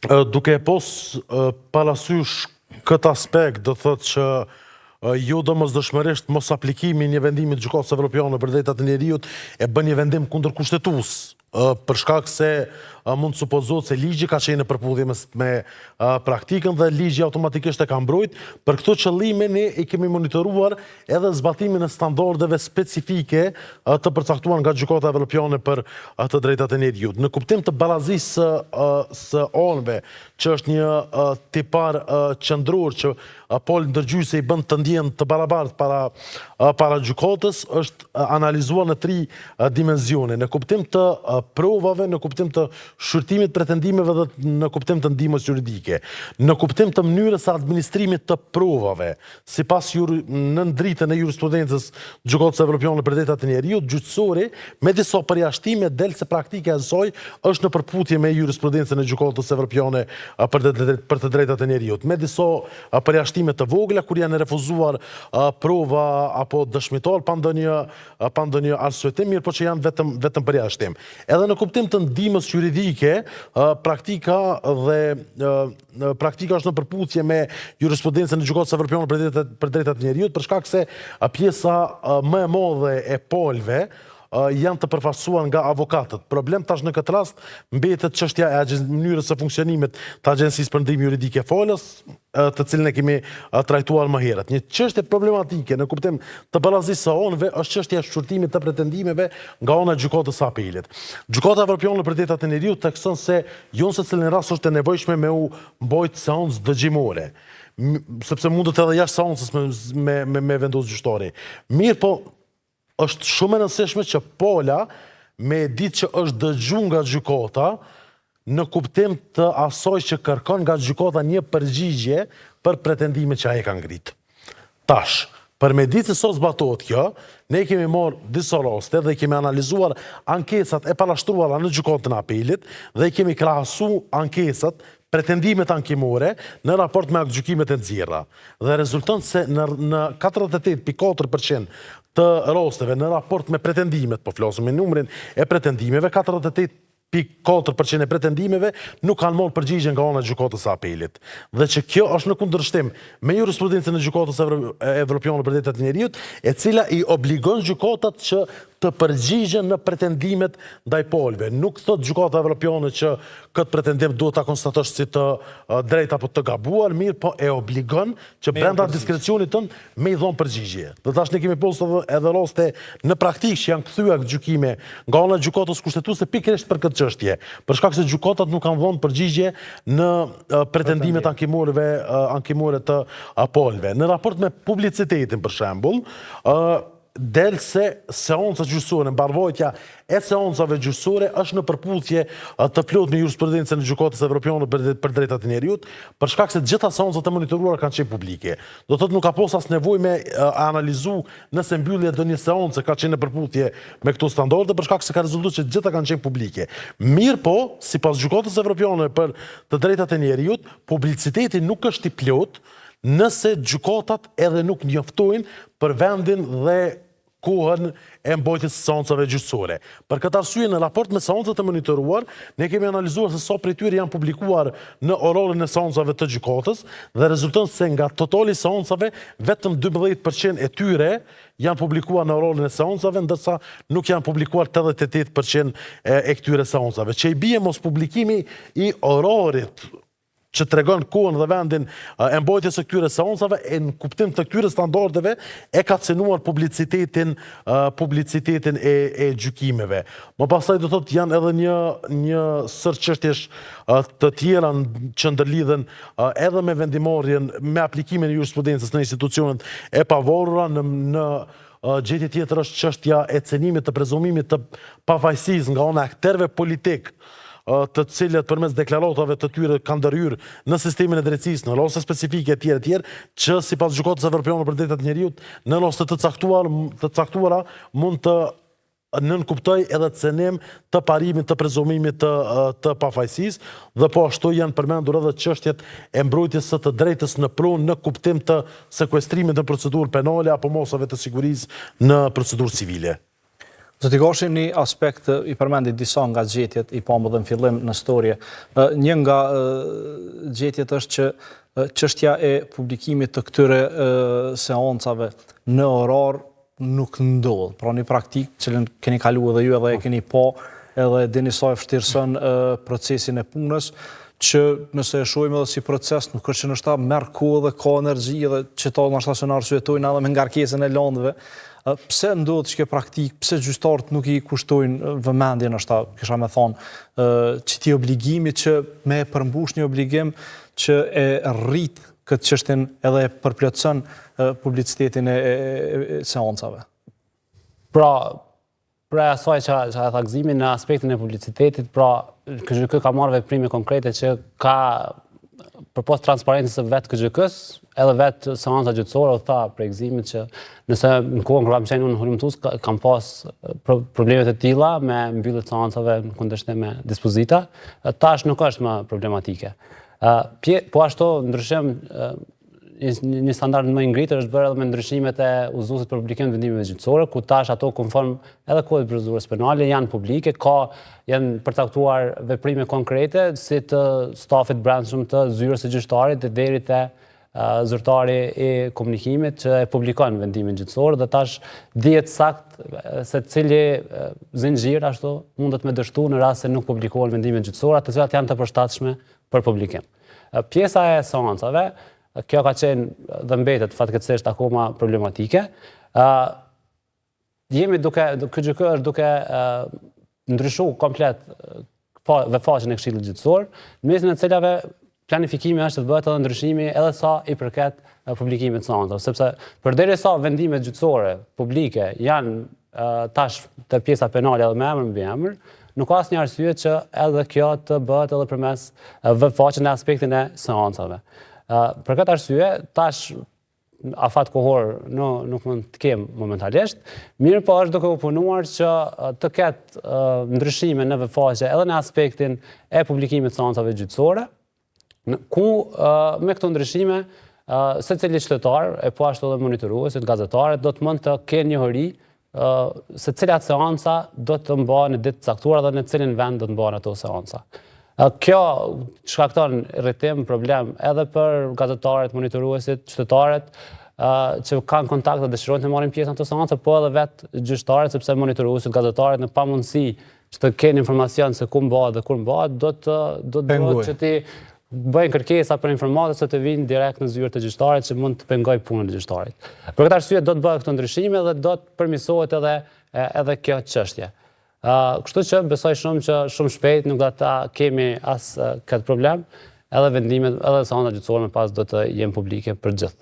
Duke pos parasysh këtë aspekt, do thotë që jo domosdoshmërisht mos aplikimi një vendimi të Gjykatës Evropiane për drejtat e njeriut e bën një vendim kundër kushtetues, për shkak se mund të supozohet se ligji ka qenë në përputhje me praktikën dhe ligji automatikisht e ka mbrojt. Për këtë qëllime ne i kemi monitoruar edhe zbatimin e standardeve specifike të përcaktuar nga Gjykata Evropiane për të drejtat e njeriut. Në kuptim të barazisë së anëve, që është një tipar qendror që palë ndërgjyse i bën të ndjen të barabartë para gjykatës, është analizuar në 3 dimensione, në kuptim të provave, në kuptim të shqyrtimit pretendimeve dhe në kuptim të ndihmës juridike, në kuptim të mënyrës së administrimit të provave, sipas nën dritën e jurisprudencës Gjykatës Evropiane për drejtat e njeriut, gjyqësori me disa përjashtime del se praktika e saj është në përputhje me jurisprudencën e Gjykatës Evropiane për të drejtat e njeriut, me disa përjashtime të vogla kur janë refuzuar prova apo dëshmitar pa ndonjë arsyetim, mirë po që janë vetëm përjashtim. Edhe në kuptim të ndihmës juridike, praktika është në përputhje me jurisprudencën e Gjykatës Evropiane për drejtat e njeriut, për shkak se pjesa më e madhe e palëve janë të përfaqësuar nga avokatët. Problem tash në këtë rast mbetet çështja e mënyrës së funksionimit të Agjencisë për Ndihmë Juridike Falës, të cilën e kemi trajtuar më herët. Një çështje problematike në kuptim të barazisë së anëve është çështja e shqyrtimit të pretendimeve nga ana e gjykatës së apelit. Gjykata Evropiane për drejtat e njeriut thekson se jo në secilin rast është e nevojshme me u mbajt seancë dëgjimore, sepse mundet edhe jashtë seancës me vendos gjyqtari. Mirë po, është shumë e rëndësishme që pala me ditë që është dëgjuar nga gjykata në kuptim të asaj që kërkon nga gjykata një përgjigje për pretendimet që ai ka ngrit. Tash, për me ditë se sot zbatohet kjo, ne kemi marrë disa raste dhe kemi analizuar ankesat e parashtruara në gjykatën e apelit dhe kemi krahasu ankesat pretendimet ankimore në raport me aktgjykimet e nxjerra. Dhe rezulton se në 48.4% të rasteve në raport me pretendimet, po flasim me numrin e pretendimeve, 48.4% e pretendimeve nuk kanë marrë përgjigje nga ana e gjykatës së apelit. Dhe që kjo është në kundërshtim me jurisprudencën e Gjykatës Evropiane për drejtat e njeriut, e cila i obligon gjykatat që të përgjigjen në pretendimet ndaj palëve. Nuk thot Gjykata Evropiane që këtë pretendim duhet ta konstatosh si të drejtë apo të gabuar, mirë po e obligon që brenda diskrecionit tënd me i dhënë përgjigje. Do tash ne kemi pasur edhe raste në praktikë që janë kthyer gjykime nga ana e gjykatës kushtetuese pikërisht për këtë çështje, për shkak se gjykatat nuk kanë dhënë përgjigje në pretendimet ankimore të palëve. Në raport me publicitetin, për shembull, del se seancat gjyqësore, mbarvajtja e seancave gjyqësore është në përputhje të plot me jurisprudencën e Gjykatës Evropiane për drejtat e njeriut, për shkak se të gjitha seancat e monitoruara kanë qenë publike. Do thotë nuk ka pas as nevojë me analizu nëse mbyllja do një seancë ka qenë në përputhje me këto standarde, për shkak se ka rezultuar që të gjitha kanë qenë publike. Mirë po, sipas Gjykatës Evropiane për të drejtat e njeriut, publiciteti nuk është i plot nëse gjykatat edhe nuk njoftojnë për vendin dhe kohën e mbajtjes së seancave gjyqësore. Për këtë arsye, në raport me seancat e monitoruar, ne kemi analizuar se sa prej tyre janë publikuar në oralin e seancave të gjykatës dhe rezulton se nga totali seancave vetëm 12% e tyre janë publikuar në oralin e seancave, ndërsa nuk janë publikuar 88% e këtyre seancave. Që i bie mos publikimi i orarit që tregon kohën dhe vendin e mbajtjes së këtyre seancave, në kuptim të këtyre standardeve e ka cënuar publicitetin e gjykimeve. Më pastaj do thotë janë edhe një sër çështjesh të tjera që ndërlidhen edhe me vendimarrjen, me aplikimin e jurisprudencës në institucionet e pavarura. Në gjetje tjetër është çështja e cenimit të prezumimit të pafajësisë nga ana e akterëve politik, të cilët përmes deklaratave të tyre kanë ndërhyrë në sistemin e drejtësisë, në raste specifike e tjera, që sipas Gjykatës Evropiane për drejtat e njeriut, në raste të caktuara mund të nënkuptoj edhe cenim të parimit të prezumimit të pafajësisë, dhe po ashtu janë përmendur edhe çështjet e mbrojtjes së të drejtës në pronë në kuptim të sekuestrimit në procedurë penale apo mosave të sigurisë në procedurë civile. Zoti Goshi, një aspekt i përmendit disa nga gjetjet i pamë dhe në fillim në storje. Një nga gjetjet është që çështja e publikimit të këtyre seancave në orar nuk ndodh. Pra një praktikë që keni kalu edhe ju edhe e keni pa edhe dini sa e vështirëson procesin e punës, që nëse e shohim edhe si proces, nuk është që nështë merr kohë dhe ka energji edhe që ta nështë se në arsyetojnë edhe me ngarkesën e landëve. Pse ndodh që ke praktikë, pse gjyqtarët nuk i kushtojnë vëmendje nështë, kisha me thonë, që ti obligimi që me përmbush një obligim që e rrit këtë çështjen edhe e përplotson publicitetin e seancave. Pra asaj që e tha Gëzimi në aspektin e publicitetit, pra KGK ka marrë veprime konkrete që ka përpos transparencës së vetë KGK-s, edhe vetë seanca gjyqësore, u tha për Gëzimit që nëse në kohën kur kam qenë unë në hulumtues kam pas problemet e tilla me mbylljet seancave në kundërshtim me dispozita, tash nuk është më problematike. Po ashtu ndryshim një standard më i ngritër është bërë edhe me ndryshimet e udhëzuesit për publikim të vendimeve gjyqësore, ku tash ato konform edhe kodit procedurës penale janë publike, janë përcaktuar veprime konkrete si të stafit brendshëm të zyrës së gjyqtarit deri te zyrtari i komunikimit që e publikon vendimin gjyqësor dhe tash dihet sakt se cili zinxhir ashtu mundet me dështu në rast se nuk publikohen vendimet gjyqësore, të cilat janë të përshtatshme për publikim. Pjesa e seancave, kjo ka qenë dhe mbetet fatkeqësisht akoma problematike. KGK është duke ndryshuar komplet vefaqen e Këshillit Gjyqësor, në mesin e cilave planifikimi është të bëhet edhe ndryshimi edhe sa i përket publikimit të seancave, sepse përderisa vendimet gjyqësore publike janë tash të pjesa penale edhe me emër mbi emër, nuk ka asnjë arsye që edhe kjo të bëhet edhe përmes vefaqen e aspektin e seancave. Për këtë arsye, tash afat kohor nuk mund të kem momentalisht, mirë po është duke u punuar që të ketë ndryshime në vefaqe edhe në aspektin e publikimit të seancave gjyqësore, ku me këto ndryshime secili qytetar e po ashtu edhe monitoruesit, gazetarët do të mund të kenë njohuri se cilat seanca do të mbahen në ditë të caktuara dhe në cilin vend do të mbahen ato seanca. Kjo shkakton rritim, problem edhe për gazetarët, monitoruesit, qytetarët që kanë kontakt dhe dëshirojnë të marrin pjesë në ato seanca, po edhe vetë gjyqtarët, sepse monitoruesit, gazetarët në pamundësi që të kenë informacion se ku mbahet dhe kur mbahet, do të duhet që ti bëjnë kërkesa për informatë se të vinë direkt në zyrë të gjyqtarit që mund të pengoj punën e gjyqtarit. Për këtë arsye do të bëhet këto ndryshime dhe do të përmirësohet edhe kjo çështje. Kështu që besoj shumë që shumë shpejt nuk do ta kemi as këtë problem, edhe vendimet, edhe seanca gjyqësore më pas do të jenë publike për gjithë.